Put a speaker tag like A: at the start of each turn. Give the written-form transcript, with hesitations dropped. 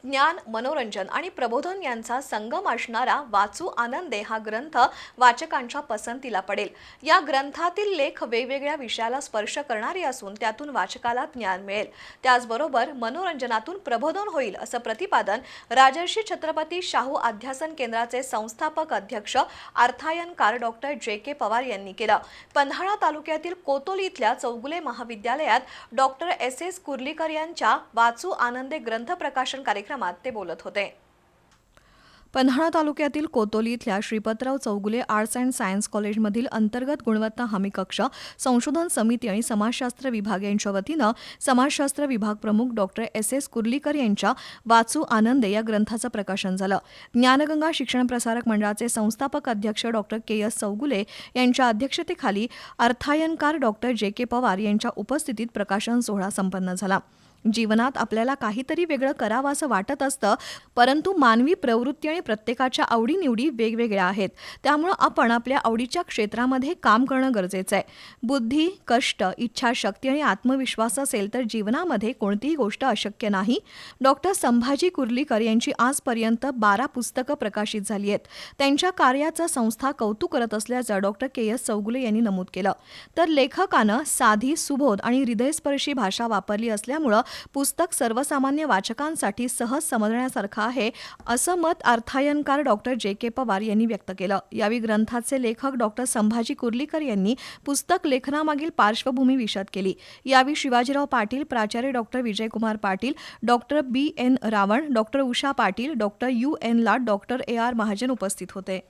A: ज्ञान, मनोरंजन आणि प्रबोधन यांचा संगम असणारा वाचू आनंदे हा ग्रंथ वाचकांच्या पसंतीला पडेल। या ग्रंथातील लेख वेगवेगळ्या विषयाला स्पर्श करणारे असून त्यातून वाचकाला ज्ञान मिळेल, त्याचबरोबर मनोरंजनातून प्रबोधन होईल, असं प्रतिपादन राजर्षी छत्रपती शाहू अध्यासन केंद्राचे संस्थापक अध्यक्ष अर्थायनकार डॉक्टर जे.के. पवार यांनी केलं। पन्हाळा तालुक्यातील कोतोली इथल्या चौगुले महाविद्यालयात डॉक्टर एस.एस. कुर्लीकर यांच्या वाचू आनंदे ग्रंथ प्रकाशन कार्यक्रमात ते बोलत होते।
B: पन्हाळा तालुक्यातील कोतोली इथल्या Shripatrao Chougule arts and science कॉलेजमधील अंतर्गत गुणवत्ता हमी कक्ष, संशोधन समिती आणि समाजशास्त्र विभाग यांच्या वतीनं समाजशास्त्र विभाग प्रमुख डॉक्टर एस.एस. कुर्लीकर यांच्या वाचू आनंदे या ग्रंथाचं प्रकाशन झालं। ज्ञानगंगा शिक्षण प्रसारक मंडळाचे संस्थापक अध्यक्ष डॉक्टर के.एस. चौगुले यांच्या अध्यक्षतेखाली अर्थायनकार डॉक्टर जे.के. पवार यांच्या उपस्थितीत प्रकाशन सोहळा संपन्न झाला। जीवनात आपल्याला काहीतरी वेगळं करावं असं वाटत असतं, परंतु मानवी प्रवृत्ती आणि प्रत्येकाच्या आवडीनिवडी वेगवेगळ्या आहेत। त्यामुळे आपण आपल्या आवडीच्या क्षेत्रामध्ये काम करणं गरजेचं आहे। बुद्धी, कष्ट, इच्छाशक्ती आणि आत्मविश्वास असेल तर जीवनामध्ये कोणतीही गोष्ट अशक्य नाही। डॉक्टर संभाजी कुर्लीकर यांची आजपर्यंत 12 पुस्तकं प्रकाशित झाली आहेत। त्यांच्या कार्याचं संस्था कौतुक करत असल्याचं डॉक्टर के.एस. चौगुले यांनी नमूद केलं। तर लेखकानं साधी, सुबोध आणि हृदयस्पर्शी भाषा वापरली असल्यामुळं पुस्तक सर्वसामान्य वाचकांसाठी सहज समजण्यासारखं आहे, असं मत अर्थायनकार डॉक्टर जे.के. पवार यांनी व्यक्त केलं। यावेळी ग्रंथाचे लेखक डॉक्टर संभाजी कुर्लीकर यांनी पुस्तक लेखनामागील पार्श्वभूमी विशद केली। यावेळी शिवाजीराव पाटील, प्राचार्य doctor Vijaykumar Patil, doctor B N. Ravan, doctor Usha Patil, doctor U N. Lad, doctor A R. Mahajan उपस्थित होते।